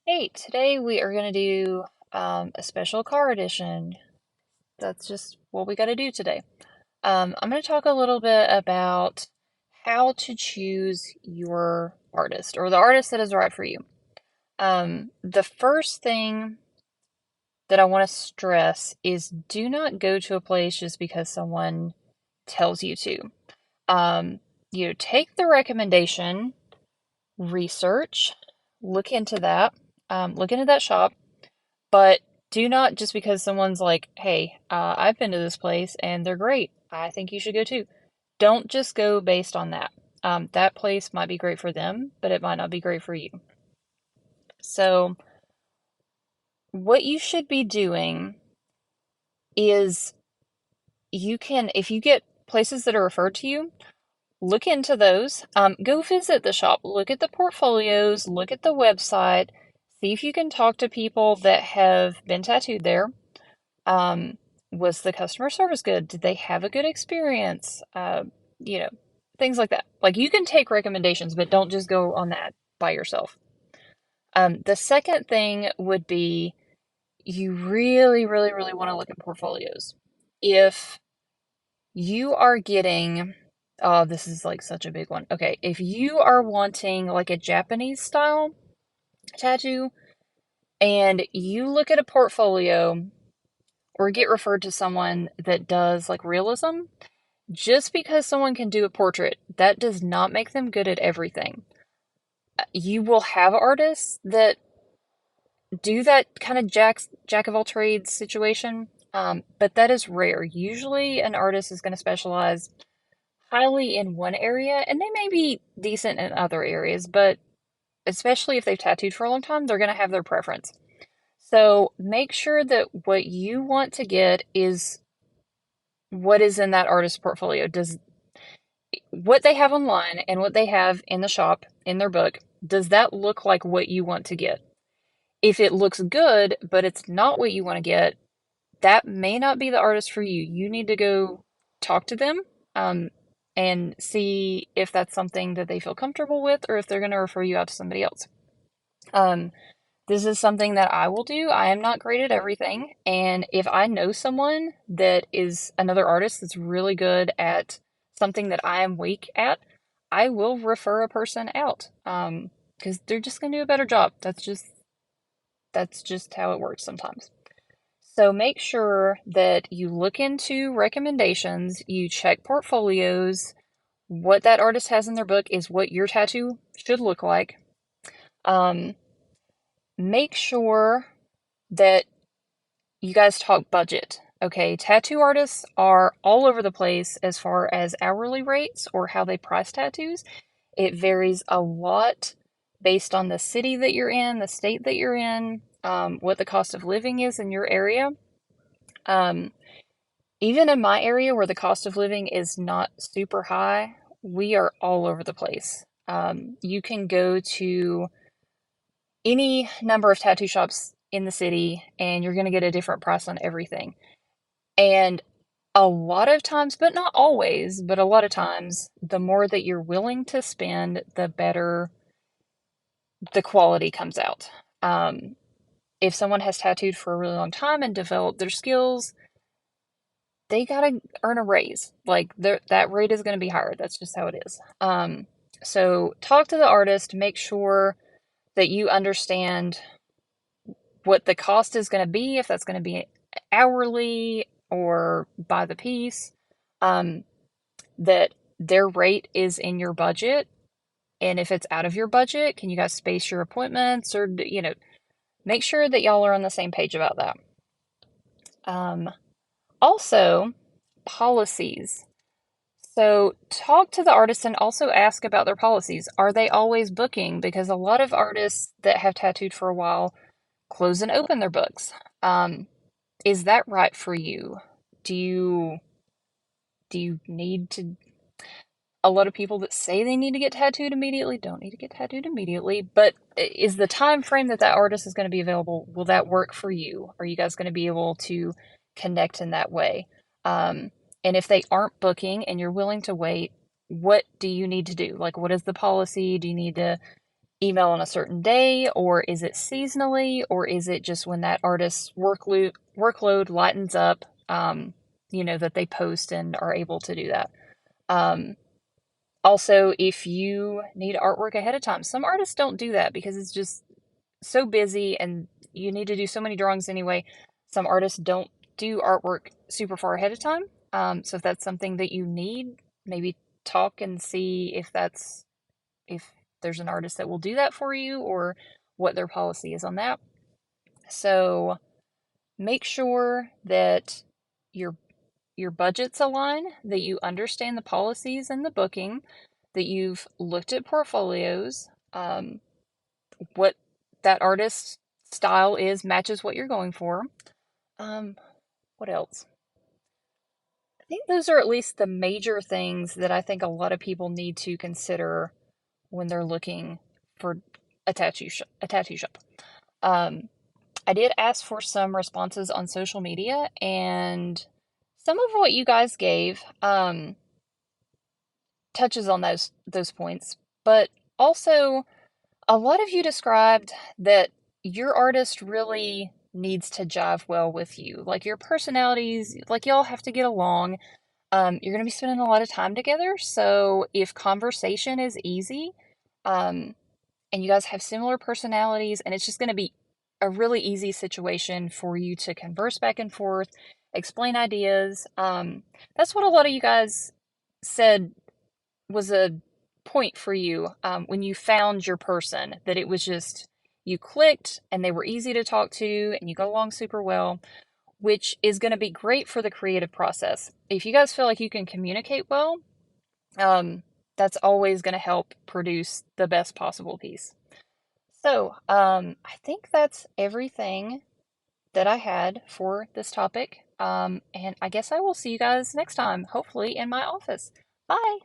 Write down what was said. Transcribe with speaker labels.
Speaker 1: Hey, today we are going to do a special car edition. That's just what we got to do today. I'm going to talk a little bit about how to choose your artist or the artist that is right for you. The first thing that I want to stress is do not go to a place just because someone tells you to. Um, take the recommendation, research, look into that, look into that shop. But do not just because someone's like, hey, I've been to this place and they're great. I think you should go too. Don't just go based on that. That place might be great for them, but it might not be great for you. So, what you should be doing is if you get places that are referred to you, look into those. Go visit the shop, look at the portfolios, look at the website, see if you can talk to people that have been tattooed there. Um, was the customer service good? Did they have a good experience? You know, things like that. Like you can take recommendations, but don't just go on that by yourself. The second thing would be you really, really, really want to look at portfolios. If you are getting, oh, this is like such a big one. Okay, if you are wanting like a Japanese style tattoo and you look at a portfolio or get referred to someone that does like realism, just because someone can do a portrait, that does not make them good at everything. You will have artists that do that kind of jack of all trades situation, but that is rare. Usually, an artist is going to specialize highly in one area, and they may be decent in other areas, but especially if they've tattooed for a long time, they're going to have their preference. So make sure that what you want to get is what is in that artist's portfolio. Does what they have online and what they have in the shop in their book, does that look like what you want to get? If it looks good, but it's not what you want to get, that may not be the artist for you. You need to go talk to them um, and see if that's something that they feel comfortable with or if they're going to refer you out to somebody else. Um, this is something that I will do. I am not great at everything. And if I know someone that is another artist that's really good at something that I am weak at, I will refer a person out. Because they're just gonna do a better job. That's just how it works sometimes. So make sure that you look into recommendations, you check portfolios, what that artist has in their book is what your tattoo should look like. Um, Make sure that you guys talk budget. Okay, tattoo artists are all over the place as far as hourly rates or how they price tattoos. It varies a lot based on the city that you're in, the state that you're in, what the cost of living is in your area. Um, Even in my area where the cost of living is not super high, we are all over the place. You can go to any number of tattoo shops in the city and you're going to get a different price on everything. And a lot of times, but not always, but a lot of times, the more that you're willing to spend, the better the quality comes out. Um, if someone has tattooed for a really long time and developed their skills, they gotta earn a raise. Like that rate is going to be higher. That's just how it is. So talk to the artist, make sure that you understand what the cost is going to be, if that's going to be hourly or by the piece, um, that their rate is in your budget. And if it's out of your budget, can you guys space your appointments or, make sure that y'all are on the same page about that. Um, Also, policies. So talk to the artist and also ask about their policies. Are they always booking? Because a lot of artists that have tattooed for a while close and open their books. Um, is that right for you? Do you do you need to a lot of people that say they need to get tattooed immediately don't need to get tattooed immediately, but is the time frame that that artist is going to be available, will that work for you? Are you guys going to be able to connect in that way? Um, and if they aren't booking and you're willing to wait, what do you need to do? Like, what is the policy? Do you need to email on a certain day, or is it seasonally, or is it just when that artist's workload lightens up, that they post and are able to do that. Um, Also, if you need artwork ahead of time, some artists don't do that because it's just so busy and you need to do so many drawings anyway. Some artists don't do artwork super far ahead of time. So if that's something that you need, maybe talk and see if there's an artist that will do that for you or what their policy is on that. So make sure that your your budgets align, that you understand the policies and the booking, that you've looked at portfolios, what that artist's style is matches what you're going for. Um, what else? I think those are at least the major things that I think a lot of people need to consider when they're looking for a tattoo shop. Um, I did ask for some responses on social media, and some of what you guys gave touches on those points, but also a lot of you described that your artist really needs to jive well with you. Like your personalities, like y'all have to get along. You're going to be spending a lot of time together. So if conversation is easy, um, and you guys have similar personalities, and it's just going to be a really easy situation for you to converse back and forth, explain ideas. That's what a lot of you guys said was a point for you when you found your person, that it was just you clicked and they were easy to talk to and you got along super well, which is going to be great for the creative process. If you guys feel like you can communicate well, that's always going to help produce the best possible piece. So, I think that's everything that I had for this topic. And I guess I will see you guys next time, hopefully in my office. Bye.